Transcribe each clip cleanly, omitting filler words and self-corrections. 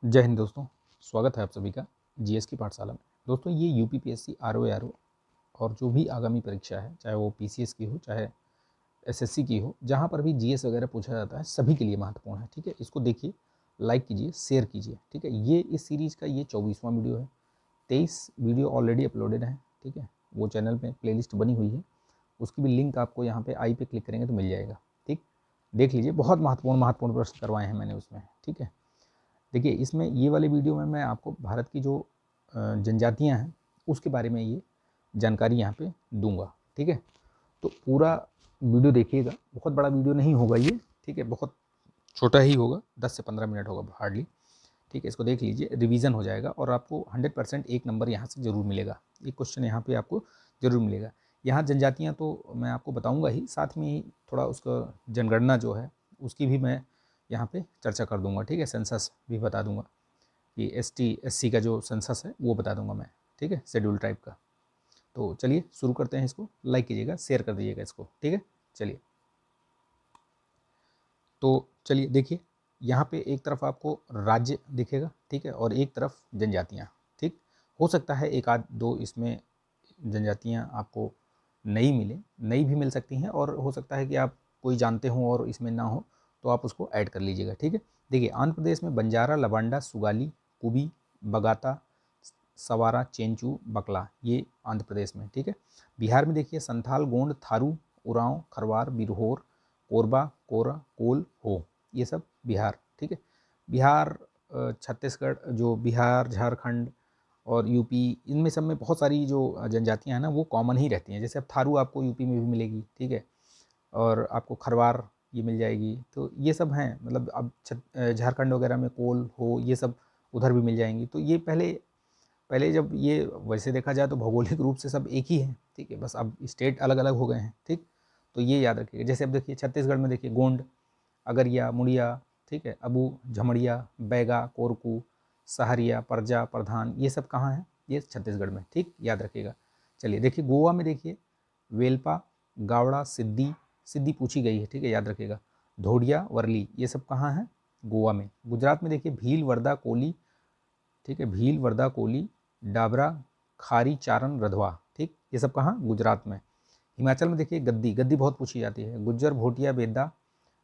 जय हिंद दोस्तों, स्वागत है आप सभी का जीएस की पाठशाला में। दोस्तों ये यूपीपीएससी आरओ और जो भी आगामी परीक्षा है, चाहे वो पीसीएस की हो चाहे एसएससी की हो, जहाँ पर भी जीएस वगैरह पूछा जाता है सभी के लिए महत्वपूर्ण है। ठीक है, इसको देखिए, लाइक कीजिए, शेयर कीजिए। ठीक है, ये इस सीरीज़ का ये 24वां वीडियो है। 23 वीडियो ऑलरेडी अपलोडेड है। ठीक है, वो चैनल पे प्लेलिस्ट बनी हुई है, उसकी भी लिंक आपको यहाँ पे आई पे क्लिक करेंगे तो मिल जाएगा। ठीक, देख लीजिए, बहुत महत्वपूर्ण महत्वपूर्ण प्रश्न करवाए हैं मैंने उसमें। ठीक है, देखिए इसमें ये वाले वीडियो में मैं आपको भारत की जो जनजातियां हैं उसके बारे में ये जानकारी यहाँ पे दूंगा। ठीक है, तो पूरा वीडियो देखिएगा, बहुत बड़ा वीडियो नहीं होगा ये। ठीक है, बहुत छोटा ही होगा, 10 से 15 मिनट होगा हार्डली। ठीक है, इसको देख लीजिए, रिवीजन हो जाएगा और आपको 100% एक नंबर यहाँ से ज़रूर मिलेगा। एक क्वेश्चन यहाँ पे आपको ज़रूर मिलेगा। यहाँ जनजातियाँ तो मैं आपको बताऊँगा ही, साथ में ही थोड़ा उसका जनगणना जो है उसकी भी मैं यहाँ पे चर्चा कर दूंगा। ठीक है, सेंसस भी बता दूंगा कि एसटी एससी का जो सेंसस है वो बता दूंगा मैं। ठीक है, शेड्यूल टाइप का। तो चलिए शुरू करते हैं। इसको लाइक कीजिएगा, शेयर कर दीजिएगा इसको। ठीक है, चलिए। तो चलिए देखिए, यहाँ पे एक तरफ आपको राज्य दिखेगा, ठीक है, और एक तरफ जनजातियाँ। ठीक, हो सकता है एक आध दो इसमें जनजातियाँ आपको नई मिले, नई भी मिल सकती हैं, और हो सकता है कि आप कोई जानते हो और इसमें ना हो तो आप उसको ऐड कर लीजिएगा। ठीक है, देखिए आंध्र प्रदेश में बंजारा, लबांडा, सुगाली, कुबी, बगाता, सवारा, चेंचू, बकला, ये आंध्र प्रदेश में। ठीक है, बिहार में देखिए संथाल, गोंड, थारू, उरांव, खरवार, बिरहोर, कोरबा, कोरा, कोल, हो, ये सब बिहार। ठीक है, बिहार, छत्तीसगढ़, जो बिहार, झारखंड और यूपी, इनमें सब में बहुत सारी जो जनजातियां हैं ना वो कॉमन ही रहती हैं। जैसे अब थारू आपको यूपी में भी मिलेगी। ठीक है, और आपको खरवार ये मिल जाएगी। तो ये सब हैं, मतलब अब झारखंड वगैरह में कोल, हो, ये सब उधर भी मिल जाएंगी। तो ये पहले पहले जब ये वैसे देखा जाए तो भौगोलिक रूप से सब एक ही है। ठीक है, बस अब स्टेट अलग अलग हो गए हैं। ठीक, तो ये याद रखिएगा। जैसे अब देखिए छत्तीसगढ़ में देखिए गोंड, अगरिया, मुड़िया, ठीक है, अबू, झमड़िया, बैगा, कोरकू, सहरिया, परजा, प्रधान, ये सब कहाँ हैं? ये छत्तीसगढ़ में। ठीक, याद रखिएगा। चलिए देखिए, गोवा में देखिए वेलपा, गावड़ा, सिद्दी, सिद्दी पूछी गई है। ठीक है, याद रखिएगा। धोड़िया, वर्ली, ये सब कहाँ हैं? गोवा में। गुजरात में देखिए भील, वर्दा, कोली, ठीक है, भील, वर्दा, कोली, डाबरा, खारी, चारण, रधवा। ठीक, ये सब कहाँ? गुजरात में। हिमाचल में देखिए गद्दी, गद्दी बहुत पूछी जाती है। गुज्जर, भोटिया, बेदा,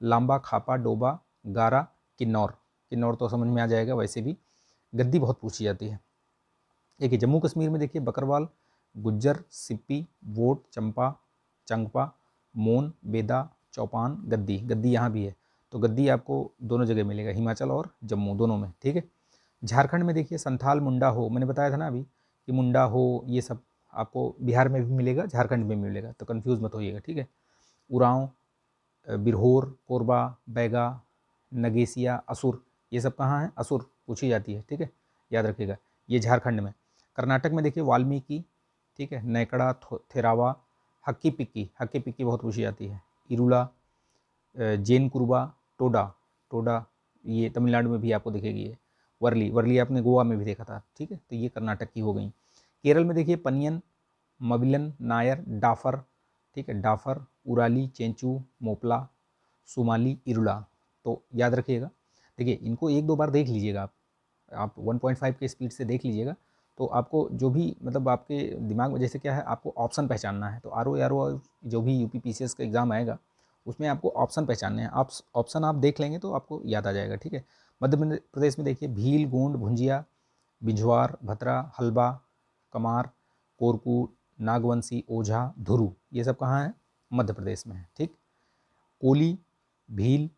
लांबा, खापा, डोबा, गारा, किन्नौर, किन्नौर तो समझ में आ जाएगा, वैसे भी गद्दी बहुत पूछी जाती है। देखिए जम्मू कश्मीर में देखिए बकरवाल, गुज्जर, सिप्पी, वोट, चंपा, चंगपा, मोन, बेदा, चौपान, गद्दी, गद्दी यहाँ भी है। तो गद्दी आपको दोनों जगह मिलेगा, हिमाचल और जम्मू दोनों में। ठीक है, झारखंड में देखिए संथाल, मुंडा हो, मैंने बताया था ना अभी कि मुंडा हो, ये सब आपको बिहार में भी मिलेगा, झारखंड में भी मिलेगा, तो कन्फ्यूज़ मत होइएगा। ठीक है, उरांव, बिरहोर, कोरबा, बैगा, नगेसिया, असुर, ये सब कहाँ है? असुर पूछी जाती है। ठीक है, याद रखिएगा, ये झारखंड में। कर्नाटक में देखिए वाल्मीकि, ठीक है, नैकड़ा, थेरावा, हक्की पिक्की, हक्की पिक्की बहुत पूछी जाती है। इरुला, जैन कुरुबा, टोडा, टोडा ये तमिलनाडु में भी आपको दिखेगी। ये वर्ली, वर्ली आपने गोवा में भी देखा था। ठीक है, तो ये कर्नाटक की हो गई। केरल में देखिए पनियन, मबिलन, नायर, डाफर, ठीक है, डाफर, उराली, चेंचू, मोपला, सुमाली, इरुला। तो याद रखिएगा। देखिए इनको एक दो बार देख लीजिएगा आप 1.5 के स्पीड से देख लीजिएगा, तो आपको जो भी मतलब आपके दिमाग में, जैसे क्या है, आपको ऑप्शन पहचानना है। तो आर ओ जो भी यूपी पीसीएस का एग्ज़ाम आएगा उसमें आपको ऑप्शन पहचानने हैं। आप ऑप्शन आप देख लेंगे तो आपको याद आ जाएगा। ठीक है, मध्य प्रदेश में देखिए भील, गोंड, भुंजिया, बिझवार, भतरा, हलबा, कमार, कोरकू, नागवंशी, ओझा, धुरु, ये सब कहाँ है? मध्य प्रदेश में है। ठीक, कोली, भील,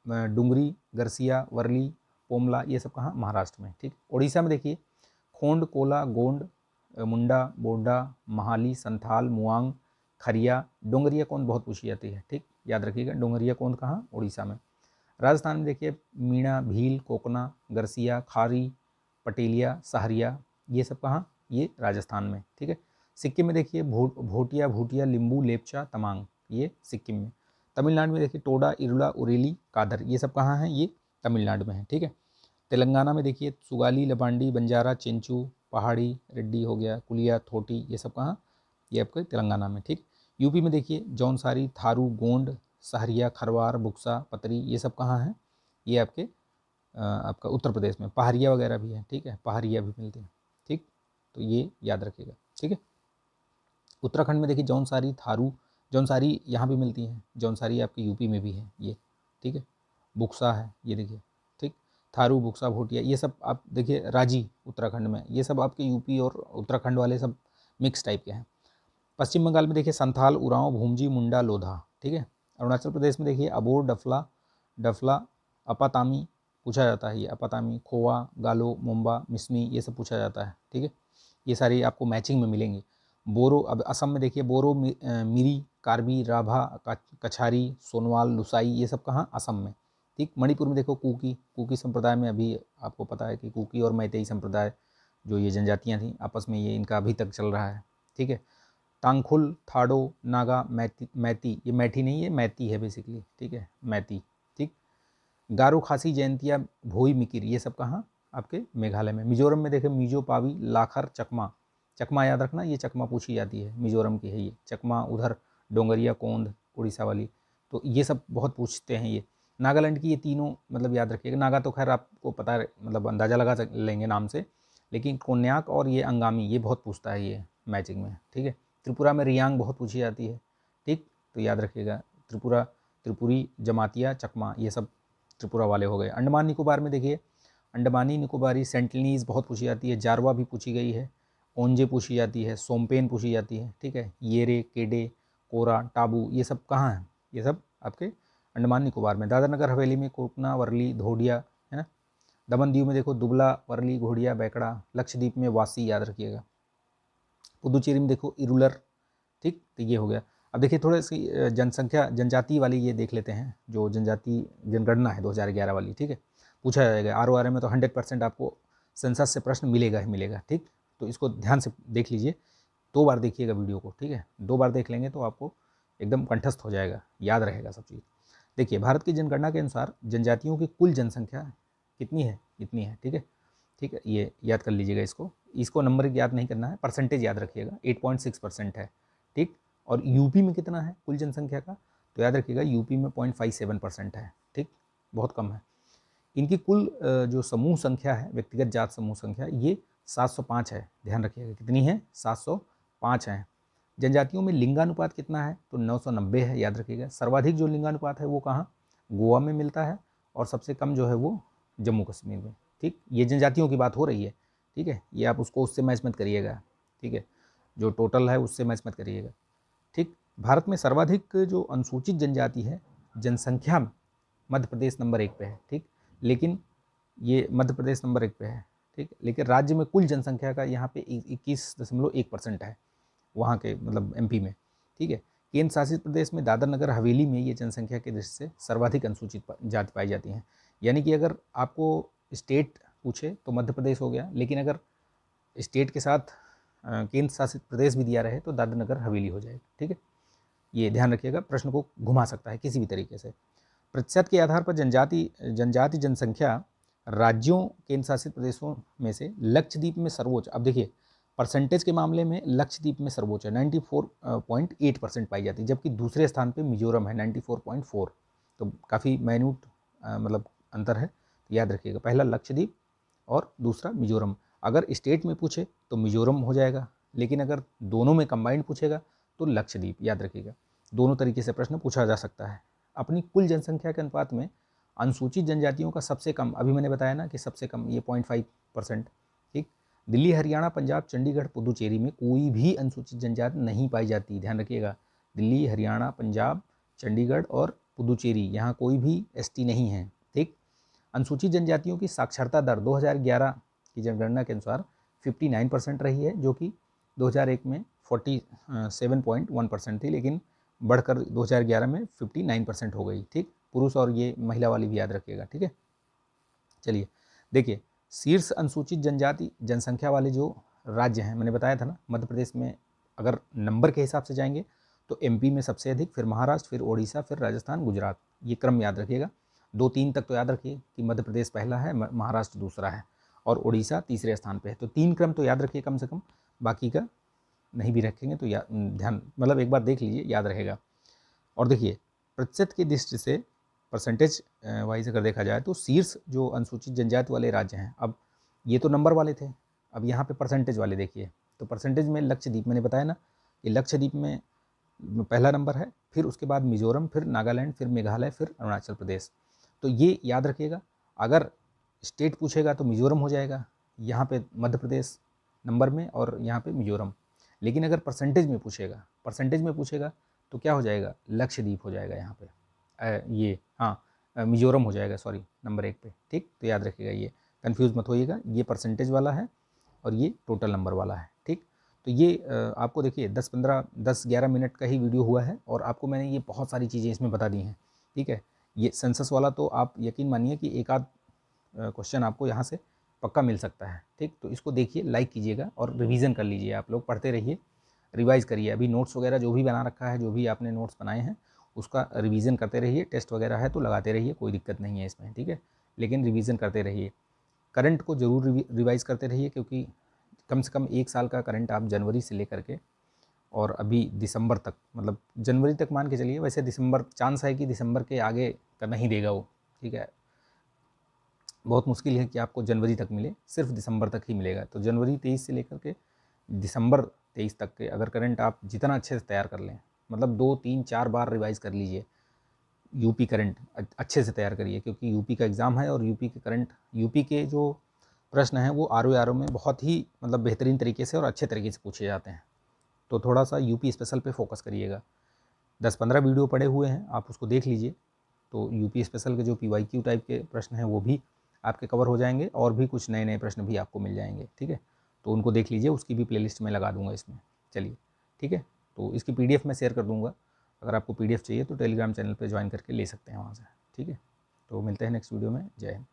डुंगरी, गरसिया, वर्ली, पोमला, ये सब कहाँ? महाराष्ट्र में। ठीक, उड़ीसा में देखिए खोंड, कोला, गोंड, मुंडा, बोडा, महाली, संथाल, मुआंग, खरिया, डोंगरिया कौन बहुत पूछी जाती है। ठीक, याद रखिएगा, डोंगरिया कौन कहाँ? उड़ीसा में। राजस्थान में देखिए मीणा, भील, कोकना, गरसिया, खारी, पटेलिया, सहरिया, ये सब कहाँ? ये राजस्थान में। ठीक है, सिक्किम में देखिए भोटिया, भूटिया, लिंबू, लेपचा, तमांग, ये सिक्किम में। तमिलनाडु में देखिए टोडा, इरुला, उरेली, कादर, ये सब कहाँ हैं? ये तमिलनाडु में है। ठीक है, तेलंगाना में देखिए सुगाली, लबांडी, बंजारा, चिंचू, पहाड़ी, रेड्डी हो गया, कुलिया, थोटी, ये सब कहाँ? ये आपके तेलंगाना में। ठीक, यूपी में देखिए जौनसारी, थारू, गोंड, सहरिया, खरवार, बुक्सा, पतरी, ये सब कहाँ हैं? ये आपके आपका उत्तर प्रदेश में पहाड़िया वगैरह भी है, ठीक है, पहाड़िया भी मिलती है, ठीक, तो ये याद रखिएगा, ठीक है। उत्तराखंड में देखिए जौनसारी, थारू, जौनसारी यहाँ भी मिलती हैं, जौनसारी आपके यूपी में भी है ये, ठीक है। बुक्सा है ये देखिए, ठीक, थारू, बुक्सा, भोटिया, ये सब आप देखिए, राजी उत्तराखंड में, ये सब आपके यूपी और उत्तराखंड वाले सब मिक्स टाइप के हैं। पश्चिम बंगाल में देखिए संथाल, उरांव, भूमजी, मुंडा, लोधा, ठीक है। अरुणाचल प्रदेश में देखिए अबोर, डफला, डफला, अपातामी पूछा जाता है, ये अपातामी, खोवा, गालो, मुंबा, मिसमी, ये सब पूछा जाता है, ठीक है। ये सारी आपको मैचिंग में मिलेंगी। बोरो, अब असम में देखिए बोरो, मिरी, कार्बी, राभा, कछारी, सोनवाल, लुसाई, ये सब कहाँ, असम में, ठीक। मणिपुर में देखो कुकी, कुकी संप्रदाय में अभी आपको पता है कि कुकी और मैतेई संप्रदाय जो ये जनजातियाँ थीं आपस में, ये इनका अभी तक चल रहा है, ठीक है। तांगखुल, थाडो, नागा, मैती, मैती, ये मैठी नहीं है, मैती है बेसिकली, ठीक है, मैती, ठीक। गारो, खासी, जयंतिया, भोई, मिकिर, ये सब कहाँ, आपके मेघालय में। मिजोरम में देखें मिजो, पावी, लाखर, चकमा, चकमा याद रखना, ये चकमा पूछी जाती है, मिजोरम की है ये चकमा, उधर डोंगरिया, कोंद, उड़ीसा वाली, तो ये सब बहुत पूछते हैं ये। नागालैंड की ये तीनों मतलब याद रखिएगा, नागा तो खैर आपको पता है, मतलब अंदाज़ा लगा लेंगे नाम से, लेकिन कोन्याक और ये अंगामी ये बहुत पूछता है ये मैचिंग में, ठीक है। त्रिपुरा में रियांग बहुत पूछी जाती है, ठीक, तो याद रखिएगा त्रिपुरा, त्रिपुरी, जमातिया, चकमा, ये सब त्रिपुरा वाले हो गए। अंडमान निकोबार में देखिए अंडमानी निकोबारी, सेंटनीज़ बहुत पूछी जाती है, जारवा भी पूछी गई है, ओंजे पूछी जाती है, सोमपेन पूछी जाती है, ठीक है। येरे, केडे, कोरा, टाबू, ये सब कहाँ हैं, ये सब आपके अंडमान निकोबार में। दादरा नगर हवेली में कोकना, वर्ली, धोडिया, है ना। दमन दीव में देखो दुबला, वर्ली, घोड़िया, बैकड़ा। लक्षद्वीप में वासी, याद रखिएगा। पुदुचेरी में देखो इरुलर, ठीक, तो ये हो गया। अब देखिए थोड़े सी जनसंख्या जनजाति वाली ये देख लेते हैं, जो जनजाति जनगणना है 2011 वाली, ठीक है, पूछा जाएगा। RORM में तो 100% आपको सेंसस से प्रश्न मिलेगा ही मिलेगा, ठीक, तो इसको ध्यान से देख लीजिए, 2 बार देखिएगा वीडियो को, ठीक है, 2 बार देख लेंगे तो आपको एकदम कंठस्थ हो जाएगा, याद रहेगा सब चीज़। देखिए भारत की जनगणना के अनुसार जनजातियों की कुल जनसंख्या कितनी है, इतनी है, ठीक है, ठीक है, ये याद कर लीजिएगा। इसको नंबर याद नहीं करना है, परसेंटेज याद रखिएगा, 8.6% है, ठीक। और यूपी में कितना है कुल जनसंख्या का, तो याद रखिएगा यूपी में 0.57% है, ठीक, बहुत कम है। इनकी कुल जो समूह संख्या है, व्यक्तिगत जात समूह संख्या, ये 705 है, ध्यान रखिएगा, कितनी है, 705 है। जनजातियों में लिंगानुपात कितना है, तो 990 है, याद रखिएगा। सर्वाधिक जो लिंगानुपात है वो कहाँ, गोवा में मिलता है, और सबसे कम जो है वो जम्मू कश्मीर में, ठीक। ये जनजातियों की बात हो रही है, ठीक है, ये आप उससे मैच मत करिएगा, ठीक है, जो टोटल है उससे मैच मत करिएगा, ठीक। भारत में सर्वाधिक जो अनुसूचित जनजाति है जनसंख्या में, मध्य प्रदेश नंबर 1 पे है, ठीक, लेकिन ये मध्य प्रदेश नंबर 1 पे है, ठीक, लेकिन राज्य में कुल जनसंख्या का यहाँ पे 21.1% है, वहाँ के मतलब MP में, ठीक है। केंद्र शासित प्रदेश में दादरा नगर हवेली में ये जनसंख्या की दृष्टि से सर्वाधिक अनुसूचित जाति पाई जाती हैं। यानी कि अगर आपको स्टेट पूछे तो मध्य प्रदेश हो गया, लेकिन अगर स्टेट के साथ केंद्र शासित प्रदेश भी दिया रहे तो दादरा नगर हवेली हो जाएगी, ठीक है। ये ध्यान रखिएगा, प्रश्न को घुमा सकता है किसी भी तरीके से। प्रतिशत के आधार पर जनजाति जनसंख्या राज्यों केंद्र शासित प्रदेशों में से लक्षद्वीप में सर्वोच्च, अब देखिए परसेंटेज के मामले में लक्षद्वीप में सर्वोच्च है, 94.8% पाई जाती है, जबकि दूसरे स्थान पे मिजोरम है 94.4, तो काफ़ी माइन्यूट मतलब अंतर है, तो याद रखिएगा, पहला लक्षद्वीप और दूसरा मिजोरम। अगर स्टेट में पूछे तो मिजोरम हो जाएगा, लेकिन अगर दोनों में कंबाइंड पूछेगा तो लक्षद्वीप, याद रखिएगा। दोनों तरीके से प्रश्न पूछा जा सकता है। अपनी कुल जनसंख्या के अनुपात में अनुसूचित जनजातियों का सबसे कम, अभी मैंने बताया ना कि सबसे कम ये 0.5%, ठीक। दिल्ली, हरियाणा, पंजाब, चंडीगढ़, पुदुचेरी में कोई भी अनुसूचित जनजाति नहीं पाई जाती, ध्यान रखिएगा। दिल्ली, हरियाणा, पंजाब, चंडीगढ़ और पुदुचेरी, यहाँ कोई भी ST नहीं है, ठीक। अनुसूचित जनजातियों की साक्षरता दर 2011 की जनगणना के अनुसार 59% रही है, जो कि 2001 में 47.1% थी, लेकिन बढ़कर 2011 में 59% हो गई, ठीक। पुरुष और ये महिला वाली भी याद रखिएगा, ठीक है। चलिए देखिए, शीर्ष अनुसूचित जनजाति जनसंख्या वाले जो राज्य हैं, मैंने बताया था ना, मध्य प्रदेश में अगर नंबर के हिसाब से जाएंगे तो MP में सबसे अधिक, फिर महाराष्ट्र, फिर ओडिशा, फिर राजस्थान, गुजरात, ये क्रम याद रखिएगा। 2-3 तक तो याद रखिए कि मध्य प्रदेश पहला है, महाराष्ट्र दूसरा है और ओडिशा तीसरे स्थान पे है, तो 3 क्रम तो याद रखिए कम से कम, बाकी का नहीं भी रखेंगे तो ध्यान, मतलब एक बार देख लीजिए, याद रहेगा। और देखिए प्रतिशत की दृष्टि से परसेंटेज वाइज अगर देखा जाए तो शीर्ष जो अनुसूचित जनजाति वाले राज्य हैं, अब ये तो नंबर वाले थे, अब यहाँ पे परसेंटेज वाले देखिए। तो परसेंटेज में लक्षद्वीप, मैंने बताया ना, ये लक्षद्वीप में पहला नंबर है, फिर उसके बाद मिजोरम, फिर नागालैंड, फिर मेघालय, फिर अरुणाचल प्रदेश। तो ये याद रखिएगा, अगर स्टेट पूछेगा तो मिजोरम हो जाएगा, यहाँ पे मध्य प्रदेश नंबर में और यहाँ पे मिजोरम। लेकिन अगर परसेंटेज में पूछेगा तो क्या हो जाएगा, लक्षद्वीप हो जाएगा यहाँ पे, ये हाँ मिजोरम हो जाएगा, सॉरी, नंबर 1 पे। ठीक, तो याद रखिएगा, ये कंफ्यूज मत होइएगा, ये परसेंटेज वाला है और ये टोटल नंबर वाला है। ठीक, तो ये आपको देखिए 10-11 मिनट का ही वीडियो हुआ है और आपको मैंने ये बहुत सारी चीज़ें इसमें बता दी हैं। ठीक है, ये सेंसस वाला तो आप यकीन मानिए कि एक आध क्वेश्चन आपको यहाँ से पक्का मिल सकता है। ठीक, तो इसको देखिए, लाइक कीजिएगा और रिवीजन कर लीजिए, आप लोग पढ़ते रहिए, रिवाइज़ करिए। अभी नोट्स वगैरह जो भी बना रखा है, जो भी आपने नोट्स बनाए हैं उसका रिवीजन करते रहिए। टेस्ट वगैरह है तो लगाते रहिए, कोई दिक्कत नहीं है इसमें। ठीक है, लेकिन रिवीजन करते रहिए, करंट को ज़रूर रिवाइज़ करते रहिए, क्योंकि कम से कम 1 साल का करंट आप जनवरी से लेकर के और अभी दिसंबर तक, मतलब जनवरी तक मान के चलिए, वैसे दिसंबर चांस है कि दिसंबर के आगे का नहीं देगा वो। ठीक है, बहुत मुश्किल है कि आपको जनवरी तक मिले, सिर्फ दिसंबर तक ही मिलेगा। तो जनवरी 23 से लेकर के दिसंबर 23 तक के अगर करंट आप जितना अच्छे से तैयार कर लें, मतलब 2-3-4 बार रिवाइज कर लीजिए, यूपी करंट अच्छे से तैयार करिए, क्योंकि यूपी का एग्ज़ाम है और यूपी के करंट, यूपी के जो प्रश्न हैं वो आर में बहुत ही मतलब बेहतरीन तरीके से और अच्छे तरीके से पूछे जाते हैं। तो थोड़ा सा यूपी स्पेशल पे फोकस करिएगा। 10-15 वीडियो पड़े हुए हैं, आप उसको देख लीजिए, तो यूपी स्पेशल के जो PYQ टाइप के प्रश्न हैं वो भी आपके कवर हो जाएंगे और भी कुछ नए नए प्रश्न भी आपको मिल जाएंगे। ठीक है, तो उनको देख लीजिए, उसकी भी प्लेलिस्ट में लगा दूंगा इसमें। चलिए, ठीक है, तो इसकी PDF मैं शेयर कर दूंगा, अगर आपको PDF चाहिए तो टेलीग्राम चैनल पर ज्वाइन करके ले सकते हैं वहाँ से। ठीक है, तो मिलते हैं नेक्स्ट वीडियो में। जय हिंद।